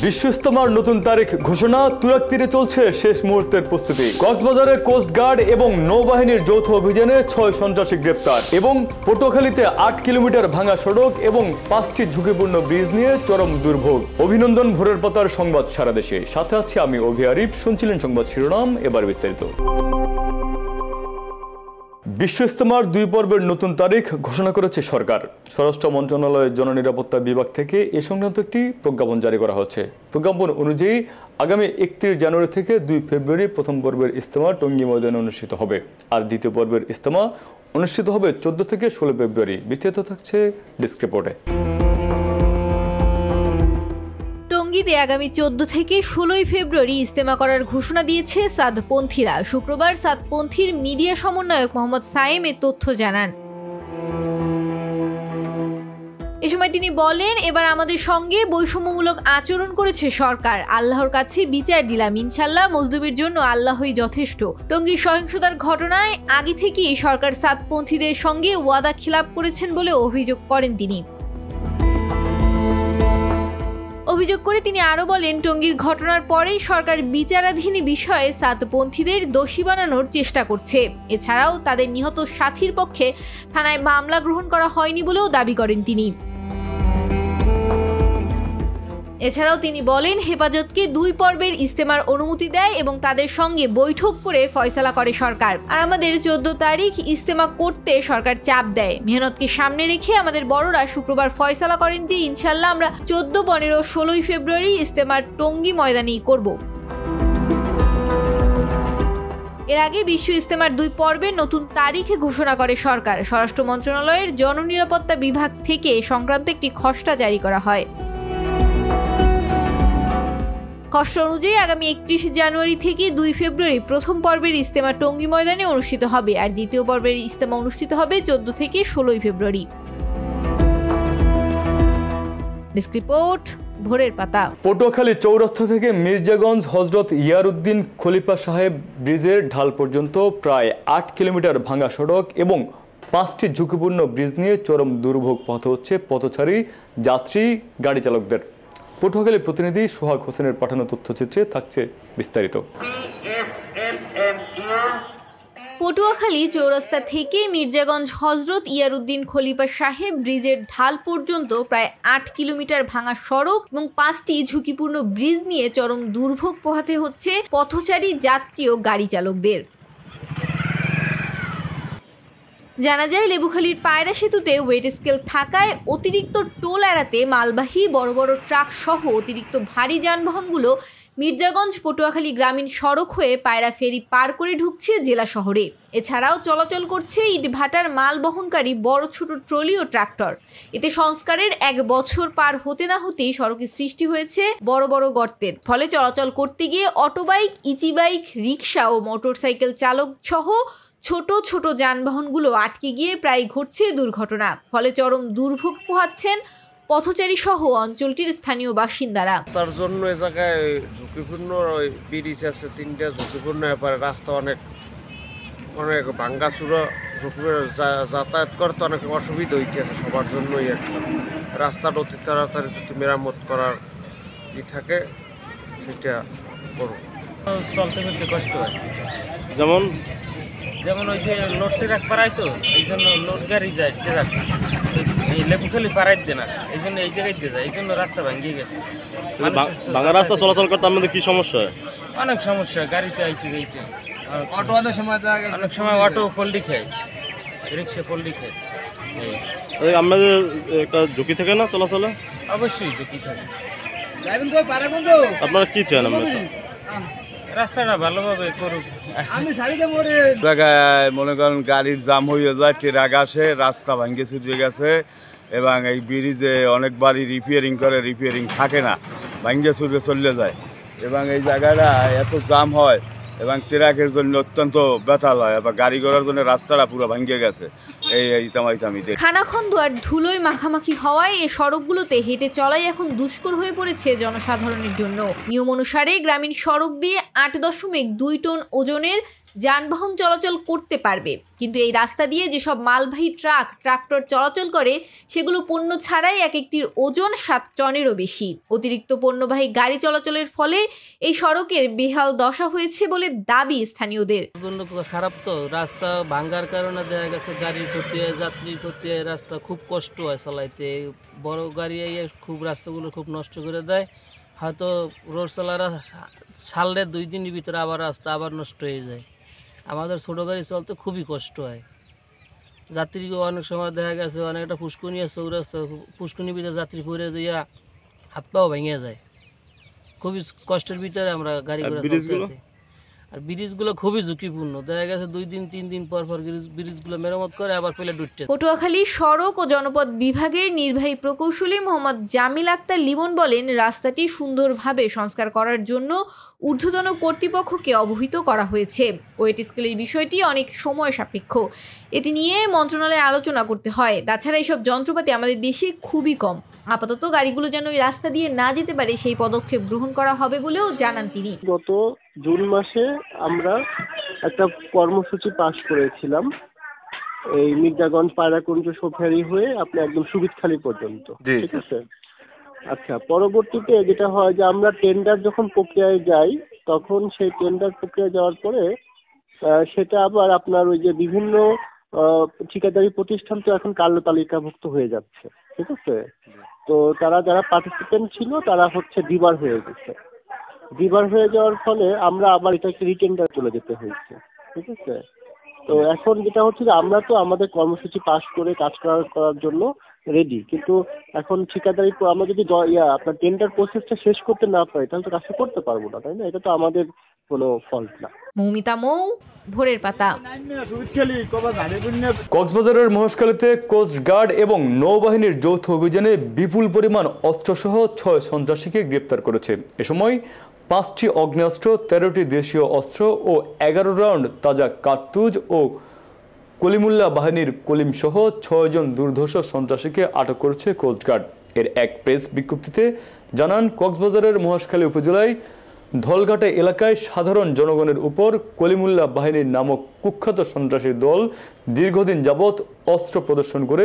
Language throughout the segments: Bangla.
বিশ্ব ইজতেমার নতুন তারিখ ঘোষণা, তুরাগ তীরে চলছে শেষ মুহূর্তের প্রস্তুতি। কক্সবাজারে কোস্ট গার্ড এবং নৌবাহিনীর যৌথ অভিযানে 6 সন্ত্রাসী গ্রেপ্তার এবং পটুয়াখালীতে 8 কিলোমিটার ভাঙা সড়ক এবং 5টি ঝুঁকিপূর্ণ ব্রিজ নিয়ে চরম দুর্ভোগ। অভিনন্দন ভোরের পাতার সংবাদ সারা দেশে, সাথে আছি আমি অভি আরিফ। শুনছিলেন সংবাদ শিরোনাম, এবার বিস্তারিত। বিশ্ব ইজতেমার 2 পর্বের নতুন তারিখ ঘোষণা করেছে সরকার। স্বরাষ্ট্র মন্ত্রণালয়ের জননিরাপত্তা বিভাগ থেকে এ সংক্রান্ত একটি প্রজ্ঞাপন জারি করা হচ্ছে। প্রজ্ঞাপন অনুযায়ী আগামী 31 জানুয়ারি থেকে 2 ফেব্রুয়ারি প্রথম পর্বের ইজতেমা টঙ্গী ময়দানে অনুষ্ঠিত হবে, আর দ্বিতীয় পর্বের ইজতেমা অনুষ্ঠিত হবে 14 থেকে 16 ফেব্রুয়ারি। বিস্তারিত থাকছে ডেস্ক রিপোর্টে। টঙ্গীতে আগামী 14 থেকে 16 ফেব্রুয়ারি ইজতেমা করার ঘোষণা দিয়েছে সাদপন্থীরা। শুক্রবার সাদপন্থীর মিডিয়া সমন্বয়ক মোহাম্মদ সায়েম এ তথ্য জানান। এ সময় তিনি বলেন, এবার আমাদের সঙ্গে বৈষম্যমূলক আচরণ করেছে সরকার। আল্লাহর কাছে বিচার দিলাম, ইনশাল্লাহ মজলুমের জন্য আল্লাহই যথেষ্ট। টঙ্গীর সহিংসতার ঘটনায় আগে থেকেই সরকার সাদপন্থীদের সঙ্গে ওয়াদা খিলাপ করেছেন বলে অভিযোগ করেন তিনি। অভিযোগ করে তিনি আরো বলেন, টঙ্গীর ঘটনার পরেই সরকার বিচারাধীন বিষয়ে সাদপন্থীদের দোষী বানানোর চেষ্টা করছে। এছাড়াও তাদের নিহত সাথীর পক্ষে থানায় মামলা গ্রহণ করা হয়নি বলেও দাবি করেন তিনি। এছাড়াও তিনি বলেন, হেফাজতকে 2 পর্বের ইজতেমার অনুমতি দেয় এবং তাদের সঙ্গে বৈঠক করে ফয়সালা করে সরকার। আর আমাদের 14 তারিখ ইজতেমা করতে সরকার চাপ দেয়। মেহনতকে সামনে রেখে আমাদের বড়রা শুক্রবার ফয়সালা করেন যে ইনশাল্লাহ আমরা 14, 15, 16 ফেব্রুয়ারি ইজতেমার টঙ্গী ময়দানেই করব। এর আগে বিশ্ব ইজতেমার 2 পর্বের নতুন তারিখে ঘোষণা করে সরকার। স্বরাষ্ট্র মন্ত্রণালয়ের জননিরাপত্তা বিভাগ থেকে সংক্রান্ত একটি খসড়া জারি করা হয়। খসড়া অনুযায়ী আগামী 31 জানুয়ারি থেকে 2 ফেব্রুয়ারি প্রথম পর্বের ইজতেমা টঙ্গী ময়দানে অনুষ্ঠিত হবে, আর দ্বিতীয় পর্বের ইজতেমা অনুষ্ঠিত হবে 14 থেকে 16 ফেব্রুয়ারি। ডেস্ক রিপোর্ট, ভোরের পাতা। পটুয়াখালী চৌরাস্তা থেকে মির্জাগঞ্জ হজরত ইয়ারউদ্দিন খলিফা সাহেব ব্রিজের ঢাল পর্যন্ত প্রায় 8 কিলোমিটার ভাঙা সড়ক এবং 5টি ঝুঁকিপূর্ণ ব্রিজ নিয়ে চরম দুর্ভোগ পোহাতে হচ্ছে পথচারী, যাত্রী, গাড়ি চালকদের। পটুয়াখালী প্রতিনিধি সোহাগ হোসেনের পাঠানো তথ্যচিত্রে থাকছে বিস্তারিত। পটুয়াখালী চৌরাস্তা থেকে মির্জাগঞ্জ হজরত ইয়ারউদ্দিন খলিফা সাহেব ব্রিজের ঢাল পর্যন্ত প্রায় 8 কিলোমিটার ভাঙা সড়ক এবং 5টি ঝুঁকিপূর্ণ ব্রিজ নিয়ে চরম দুর্ভোগ পোহাতে হচ্ছে পথচারী, যাত্রী ও গাড়ি চালকদের। জানা যায়, লেবুখালীর পায়রা সেতুতে ওয়েট স্কেল থাকায় অতিরিক্ত টোল এড়াতে মালবাহী বড় বড় ট্রাক সহ অতিরিক্ত ভারী যানবাহনগুলো মির্জাগঞ্জ পটুয়াখালী গ্রামীণ সড়ক হয়ে পায়রা ফেরি পার করে ঢুকছে জেলা শহরে। এছাড়াও চলাচল করছে ইটভাটার মাল বহনকারী বড় ছোট ট্রলি ও ট্রাক্টর। এতে সংস্কারের 1 বছর পার হতে না হতেই সড়কে সৃষ্টি হয়েছে বড় বড় গর্তের। ফলে চলাচল করতে গিয়ে অটোবাইক, ইচিবাইক, রিক্সা ও মোটরসাইকেল চালক সহ ছোট ছোট যানবাহনগুলো আটকে গিয়ে প্রায় ঘটছে দুর্ঘটনা। ফলে চরম দুর্ভোগ পোহাচ্ছেন পথচারী সহ অঞ্চলটির স্থানীয় বাসিন্দারা। তার জন্য এ জায়গায় ঝুঁকিপূর্ণ ব্রিজ আছে 3টা ঝুঁকিপূর্ণ ব্যাপারে। রাস্তা অনেক ভাঙ্গা চূড়া, যাতায়াত করতে অনেক অসুবিধা হইতেছে সবার জন্যই। একটা রাস্তাটা অতি তাড়াতাড়ি যদি মেরামত করার থাকে সেটা করুন। চলতে ফিরতে কষ্ট হয়, যেমন ওই যে লোড ট্রাক পাড়ায়, তো এই জন্য লোড গাড়ি যায়, ট্রাক এই লেবুখালী পাড়ায় দেয় না, এই জন্য এই জায়গায় দিয়ে যায়, এই জন্য রাস্তা ভাঙিয়ে গেছে। ভাঙা রাস্তা চলাচল করতে আমাদের কি সমস্যা হয়? অনেক সমস্যা, গাড়িতে আইতে গাইতে অটো অনেক সময় অটো পল্লি খায়, রিক্সা পল্লি খায়। আমাদের একটা ঝুঁকি থাকে না চলাচলে? অবশ্যই ঝুঁকি থাকে। আপনারা কি চান? রাস্তাটা ভালোভাবে করুক। জায়গায় মনে করেন গাড়ির জাম হয়ে যায়, ট্রাক আসে, রাস্তা ভাঙ্গে চুরিয়ে গেছে এবং এই ব্রিজে অনেকবারই রিপেয়ারিং থাকে না, ভাঙ্গে চুরিয়ে চলে যায় এবং এই জায়গাটা এত জাম হয় এবং ট্রাকের জন্য অত্যন্ত ব্যথাল হয়, বা গাড়ি ঘোড়ার জন্য রাস্তাটা পুরো ভাঙ্গে গেছে। খানাখন্দ আর ধুলোয় মাখামাখি হওয়ায় এই সড়কগুলোতে হেঁটে চলাই এখন দুষ্কর হয়ে পড়েছে জনসাধারণের জন্য। নিয়ম অনুসারে গ্রামীণ সড়ক দিয়ে 8.2 টন ওজনের যানবাহন চলাচল করতে পারবে। কিন্তু এই রাস্তা দিয়ে যেসব মালবাহী ট্রাক ট্রাক্টর চলাচল করে সেগুলো পণ্য ছাড়াই এক একটির ওজন 7 টনেরও বেশি। অতিরিক্ত পণ্যবাহী গাড়ি চলাচলের ফলে এই সড়কের বেহাল দশা হয়েছে বলে দাবি স্থানীয়দের। জন্য খারাপ তো, রাস্তা ভাঙ্গার কারণে দেখা গেছে গাড়ির ক্ষতি হয়, যাত্রীর ক্ষতি হয়, রাস্তা খুব কষ্ট হয় চালাইতে। বড় গাড়ি খুব রাস্তাগুলো খুব নষ্ট করে দেয়। হয়তো রোড চালারা সারলে 2 দিনের ভিতরে আবার রাস্তা আবার নষ্ট হয়ে যায়। আমাদের ছোটো গাড়ি চলতে খুবই কষ্ট হয়। যাত্রীকে অনেক সময় দেখা গেছে অনেকটা পুষ্কুনি আছে, চৌরাস্তা পুষ্কুনির ভিতরে যাত্রী পড়ে যাইয়া হাত পাও ভেঙে যায়। খুবই কষ্টের ভিতরে আমরা গাড়ি ঘোড়া চলতেছি। আর ব্রিজগুলো খুবই ঝুঁকিপূর্ণ, দেখা গেছে 2 দিন 3 দিন পর পর ব্রিজগুলো মেরামত করে আবার পেলে ডুবতে। পটুয়াখালী সড়ক ও জনপথ বিভাগের নির্বাহী প্রকৌশলী মোহাম্মদ জামিল আক্তার লিমন বলেন, রাস্তাটি সুন্দরভাবে সংস্কার করার জন্য ঊর্ধ্বতন কর্তৃপক্ষকে অবহিত করা হয়েছে। ওয়েট স্কেলের বিষয়টি অনেক সময় সাপেক্ষ, এটি নিয়ে মন্ত্রণালয়ে আলোচনা করতে হয়। তাছাড়া এইসব যন্ত্রপাতি আমাদের দেশে খুবই কম। আপাতত গাড়িগুলো যেন এই রাস্তা দিয়ে না যেতে পারে সেই পদক্ষেপ গ্রহণ করা হবে বলেও জানান তিনি। গত জুন মাসে আমরা একটা কর্মসূচি পাশ করেছিলাম এই মির্জাগঞ্জ পায়রাকুঞ্জ সোফারি হয়ে আপনি একদম সুবিদখালী পর্যন্ত, ঠিক আছে। আচ্ছা, পরবর্তীতে যেটা হয় যে আমরা টেন্ডার যখন প্রক্রিয়ায় যাই তখন সেই টেন্ডার প্রক্রিয়া যাওয়ার পরে সেটা আবার আপনার ওই যে বিভিন্ন ঠিকাদারি প্রতিষ্ঠান তো এখন কালো তালিকাভুক্ত হয়ে যাচ্ছে, ঠিক আছে। তো তারা যারা পার্টিসিপেন্ট ছিল তারা হচ্ছে ডিবার হয়ে গেছে। ডিবার হয়ে যাওয়ার ফলে আমরা আবার এটাকে রিটেন্ডার চলে যেতে হয়েছে, ঠিক আছে। তো এখন যেটা হচ্ছে যে আমরা তো আমাদের কর্মসূচি পাশ করে কাজ করার জন্য রেডি, কিন্তু এখন ঠিকাদারি আমরা যদি আপনার টেন্ডার প্রসেসটা শেষ করতে না পারি তাহলে তো কাজটা করতে পারবো না, তাই না? এটা তো আমাদের কোনো ফল্ট না। মৌমিতা মৌ, ভোরের পাতা। কক্সবাজারের মহেশখালীতে কোস্ট গার্ড এবং নৌবাহিনীর যৌথ অভিযানে বিপুল পরিমাণ অস্ত্রসহ 6 সন্ত্রাসীকে গ্রেপ্তার করেছে। এ সময় 5টি অগ্নেয়াস্ত্র, 13টি দেশীয় অস্ত্র ও 11 রাউন্ড তাজা কার্তুজ ও কলিমুল্লাহ বাহিনীর কলিম সহ 6 জন দুর্ধর্ষ সন্ত্রাসীকে আটক করেছে কোস্টগার্ড। এর এক প্রেস বিজ্ঞপ্তিতে জানান, কক্সবাজারের মহেশখালী উপজেলায় ধলঘাটা এলাকায় সাধারণ জনগণের উপর কলিমুল্লাহ বাহিনীর নামক কুখ্যাত সন্ত্রাসী দল দীর্ঘদিন যাবৎ অস্ত্র প্রদর্শন করে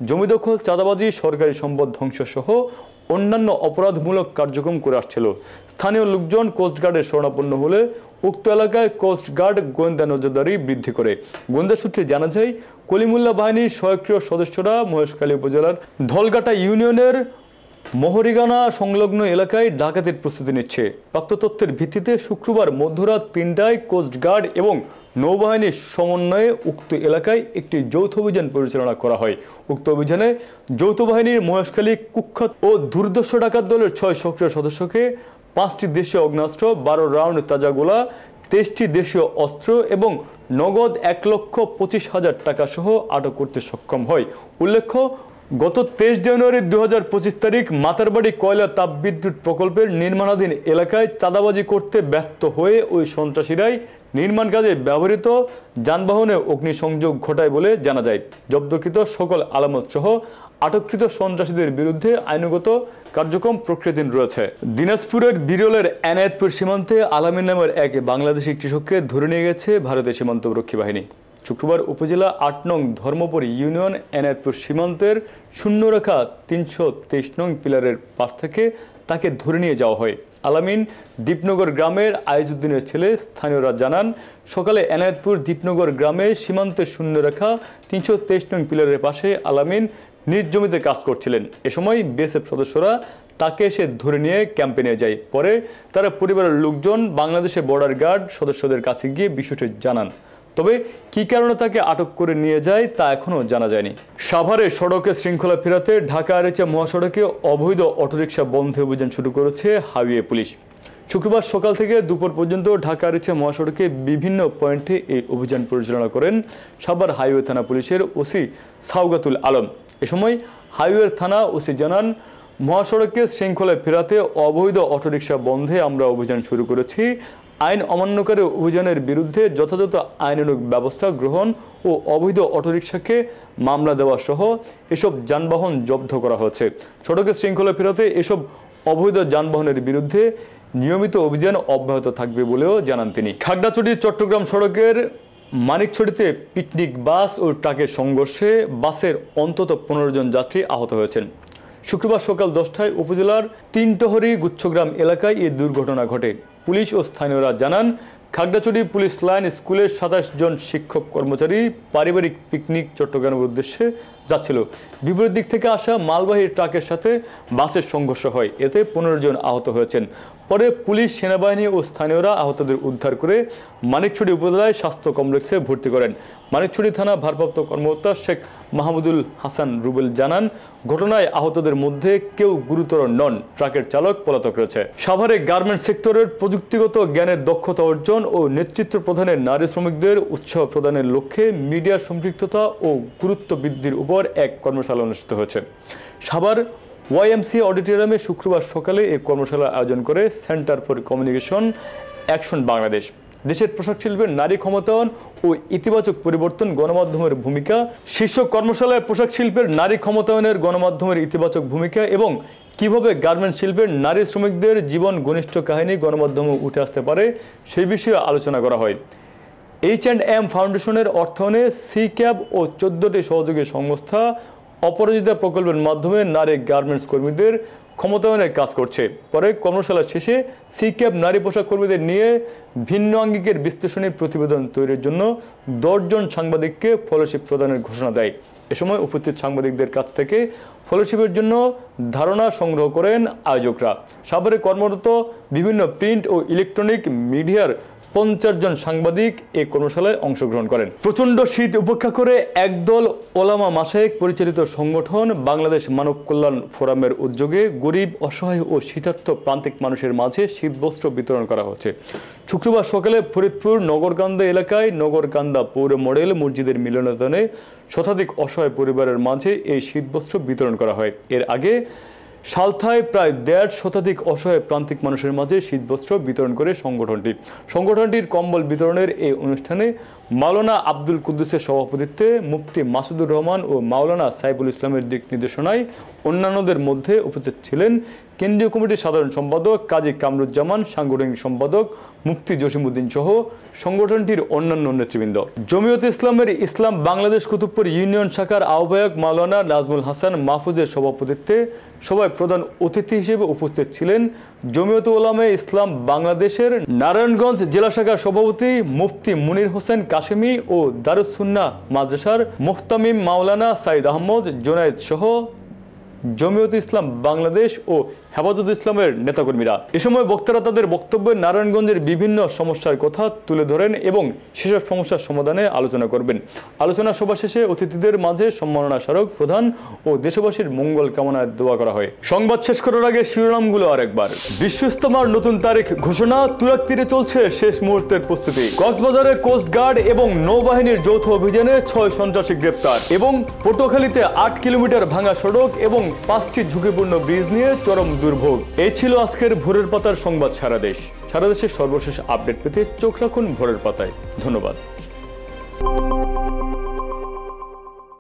জমি দখল, চাঁদাবাজি, সরকারি সম্পদ ধ্বংস সহ অন্যান্য অপরাধমূলক কার্যক্রম করে আসছিল। স্থানীয় লোকজন কোস্টগার্ডের শরণাপন্ন হলে উক্ত এলাকায় কোস্টগার্ড গোয়েন্দা নজরদারি বৃদ্ধি করে। গোয়েন্দা সূত্রে জানা যায়, কলিমুল্লাহ বাহিনীর সক্রিয় সদস্যরা মহেশখালী উপজেলার ধলঘাটা ইউনিয়নের মহরিগানা সংলগ্ন এলাকায় ডাকাতির প্রস্তুতি নিচ্ছে। প্রাপ্ত তথ্যের ভিত্তিতে শুক্রবার মধ্যরাত 3টায় কোস্টগার্ড এবং নৌবাহিনীর সমন্বয়ে উক্ত এলাকায় একটি যৌথ অভিযান পরিচালনা করা হয়। উক্ত অভিযানে যৌথ বাহিনীর মহেশখালী কুখ্যাত ও দুর্ধর্ষ ডাকাত দলের 6 সক্রিয় সদস্যকে 5টি দেশীয় অগ্নাস্ত্র, 12 রাউন্ড তাজা গোলা, 23টি দেশীয় অস্ত্র এবং নগদ 1,25,000 টাকা সহ আটক করতে সক্ষম হয়। উল্লেখ্য, গত 23 জানুয়ারি 2025 তারিখ মাতারবাড়ি কয়লা তাপবিদ্যুৎ প্রকল্পের নির্মাণাধীন এলাকায় চাঁদাবাজি করতে ব্যর্থ হয়ে ওই সন্ত্রাসীরাই নির্মাণ কাজে ব্যবহৃত যানবাহনে অগ্নিসংযোগ ঘটায় বলে জানা যায়। জব্দকৃত সকল আলামত সহ আটককৃত সন্ত্রাসীদের বিরুদ্ধে আইনগত কার্যক্রম প্রক্রিয়াধীন রয়েছে। দিনাজপুরের বিরলের এনায়েতপুর সীমান্তে আলামিন নামের এক বাংলাদেশি কৃষককে ধরে নিয়ে গেছে ভারতীয় সীমান্তরক্ষী বাহিনী। শুক্রবার উপজেলা 8 নং ধর্মপুর ইউনিয়ন এনায়েতপুর সীমান্তের শূন্যরেখা 323 নং পিলারের পাশ থেকে তাকে ধরে নিয়ে যাওয়া হয়। আলামিন দীপনগর গ্রামের আইজউদ্দিনের ছেলে। স্থানীয়রা জানান, সকালে এনায়েতপুর দীপনগর গ্রামে সীমান্তের শূন্যরেখা 323 নং পিলারের পাশে আলামিন নিজ জমিতে কাজ করছিলেন। এ সময় বিএসএফ সদস্যরা তাকে এসে ধরে নিয়ে ক্যাম্পে নিয়ে যায়। পরে তারা পরিবারের লোকজন বাংলাদেশের বর্ডার গার্ড সদস্যদের কাছে গিয়ে বিষয়টি জানান। তবে কি কারণে তাকে আটক করে নিয়ে যায় তা এখনো জানা যায়নি। সাভারে সড়কে শৃঙ্খলা ফেরাতে ঢাকা আরিচা মহাসড়কে অবৈধ অটোরিকশা বন্ধে অভিযান শুরু করেছে হাইওয়ে পুলিশ। শুক্রবার সকাল থেকে দুপুর পর্যন্ত ঢাকা আরিচা মহাসড়কে বিভিন্ন পয়েন্টে এই অভিযান পরিচালনা করেন সাভার হাইওয়ে থানা পুলিশের ওসি সাওগাতুল আলম। এ সময় হাইওয়ে থানা ওসি জানান, মহাসড়কে শৃঙ্খলায় ফেরাতে অবৈধ অটোরিকশা বন্ধে আমরা অভিযান শুরু করেছি। আইন অমান্যকারী অভিযানের বিরুদ্ধে যথাযথ আইনানুগ ব্যবস্থা গ্রহণ ও অবৈধ অটোরিকশাকে মামলা দেওয়া সহ এসব যানবাহন জব্দ করা হচ্ছে। সড়কে শৃঙ্খলা ফেরাতে এসব অবৈধ যানবাহনের বিরুদ্ধে নিয়মিত অভিযান অব্যাহত থাকবে বলেও জানান তিনি। খাগড়াছড়ি চট্টগ্রাম সড়কের মানিকছড়িতে পিকনিক বাস ও ট্রাকের সংঘর্ষে বাসের অন্তত 15 জন যাত্রী আহত হয়েছেন। শুক্রবার সকাল 10টায় উপজেলার তিনটহরি গুচ্ছগ্রাম এলাকায় এই দুর্ঘটনা ঘটে। পুলিশ ও স্থানীয়রা জানান, খাগড়াছড়ি পুলিশ লাইন স্কুলের 27 জন শিক্ষক কর্মচারী পারিবারিক পিকনিক চট্টগ্রামের উদ্দেশ্যে যাচ্ছিল। বিপরীত দিক থেকে আসা মালবাহী ট্রাকের সাথে বাসের সংঘর্ষ হয়, এতে 15 জন আহত হয়েছেন। পরে পুলিশ, সেনাবাহিনী ও স্থানীয়রা আহতদের উদ্ধার করে মানিকছড়ি উপজেলায় স্বাস্থ্য কমপ্লেক্সে ভর্তি করেন। মানিকছড়ি থানা ভারপ্রাপ্ত কর্মকর্তা শেখ মাহমুদুল হাসান রুবেল জানান, ঘটনায় আহতদের মধ্যে কেউ গুরুতর নন। ট্রাকের চালক পলাতক রয়েছে। সাভারে গার্মেন্টস সেক্টরের প্রযুক্তিগত জ্ঞানের দক্ষতা অর্জন ও নেতৃত্ব প্রদানের নারী শ্রমিকদের উৎসাহ প্রদানের লক্ষ্যে মিডিয়ার সম্পৃক্ততা ও গুরুত্ব বৃদ্ধির উপর এক কর্মশালা অনুষ্ঠিত হয়েছে। সাভার YMCA অডিটোরিয়ামে শুক্রবার সকালে এই কর্মশালার আয়োজন করে centre for communication action Bangladesh. দেশের পোশাক শিল্পের নারী ক্ষমতায়ন ও ইতিবাচক পরিবর্তন, গণমাধ্যমের ভূমিকা শীর্ষক কর্মশালায় পোশাক শিল্পের নারী ক্ষমতায়নের গণমাধ্যমের ইতিবাচক ভূমিকা এবং কিভাবে গার্মেন্টস শিল্পের নারী শ্রমিকদের জীবন ঘনিষ্ঠ কাহিনী গণমাধ্যমে উঠে আসতে পারে সেই বিষয়ে আলোচনা করা হয়। H&M ফাউন্ডেশনের অর্থায়নে সিক্যাব ও 14টি সহযোগী সংস্থা অপরাজিতা প্রকল্পের মাধ্যমে নারী গার্মেন্টস কর্মীদের ক্ষমতায়নের কাজ করছে। পরে কর্মশালা শেষে সিক্যাব নারী পোশাক কর্মীদের নিয়ে ভিন্ন আঙ্গিকের বিশ্লেষণী প্রতিবেদন তৈরির জন্য 10 জন সাংবাদিককে ফেলোশিপ প্রদানের ঘোষণা দেয়। এ সময় উপস্থিত সাংবাদিকদের কাছ থেকে ফেলোশিপের জন্য ধারণা সংগ্রহ করেন আয়োজকরা। সাভারে কর্মরত বিভিন্ন প্রিন্ট ও ইলেকট্রনিক মিডিয়ার 50 জন সাংবাদিক এই কর্মশালায় অংশগ্রহণ করেন। প্রচণ্ড শীত উপেক্ষা করে একদল ওলামা মাশায়েখ পরিচালিত সংগঠন বাংলাদেশ মানব কল্যাণ ফোরামের উদ্যোগে গরিব, অসহায় ও শীতার্ত প্রান্তিক মানুষের মাঝে শীতবস্ত্র বিতরণ করা হচ্ছে। শুক্রবার সকালে ফরিদপুর নগরকান্দা এলাকায় নগরকান্দা পৌর মডেল মসজিদের মিলনায়তনে শতাধিক অসহায় পরিবারের মাঝে এই শীতবস্ত্র বিতরণ করা হয়। এর আগে সালথায় প্রায় 1.5 শতাধিক অসহায় প্রান্তিক মানুষের মাঝে শীতবস্ত্র বিতরণ করে সংগঠনটির কম্বল বিতরণের এই অনুষ্ঠানে মাওলানা আব্দুল কুদ্দুসের সভাপতিত্বে মুফতি মাসুদুর রহমান ও মাওলানা সাইফুল ইসলামের দিক নির্দেশনায় অন্যান্যদের মধ্যে উপস্থিত ছিলেন কেন্দ্রীয় কমিটির সাধারণ সম্পাদক কাজী কামরুজ্জামান, সাংগঠনিক সম্পাদক মুফতি জসিমউদ্দিন সহ সংগঠনটির অন্যান্য নেতৃবৃন্দ। জমিয়তে ইসলামের ইসলাম বাংলাদেশ কুতুবপুর ইউনিয়ন শাখার আহ্বায়ক মাওলানা নাজমুল হাসান মাহফুজের সভাপতিত্বে সভায় প্রধান অতিথি হিসেবে উপস্থিত ছিলেন জমিয়তে উলামায়ে ইসলাম বাংলাদেশের নারায়ণগঞ্জ জেলা শাখার সভাপতি মুফতি মুনির হোসেন কাশেমি ও দারুস সুন্নাহ মাদ্রাসার মুহতামিম মাওলানা সাইদ আহমদ জোনায়েদ সহ জমিয়তে ইসলাম বাংলাদেশ ও হেফাজত ইসলামের নেতাকর্মীরা। এ সময় বক্তারা তাদের বক্তব্যে নারায়ণগঞ্জের বিভিন্ন সমস্যার কথা তুলে ধরেন এবং সেসব সমস্যার সমাধানে আলোচনা করবেন। আলোচনা সভা শেষে অতিথিদের মাঝে সম্মাননা স্মারক প্রদান ও দেশবাসীর মঙ্গল কামনায় দোয়া করা হয়। সংবাদ শেষ করার আগে শিরোনামগুলো আরেকবার। বিশ্ব ইজতেমার নতুন তারিখ ঘোষণা, তুরাগ তীরে চলছে শেষ মুহূর্তের প্রস্তুতি। কক্সবাজারে কোস্টগার্ড এবং নৌবাহিনীর যৌথ অভিযানে 6 সন্ত্রাসী গ্রেপ্তার এবং পটুয়াখালীতে 8 কিলোমিটার ভাঙা সড়ক এবং 5টি ঝুঁকিপূর্ণ ব্রিজ নিয়ে চরম দুর্ভোগ। এই ছিল আজকের ভোরের পাতার সংবাদ। সারা দেশের সর্বশেষ আপডেট পেতে চোখ রাখুন ভোরের পাতায়। ধন্যবাদ।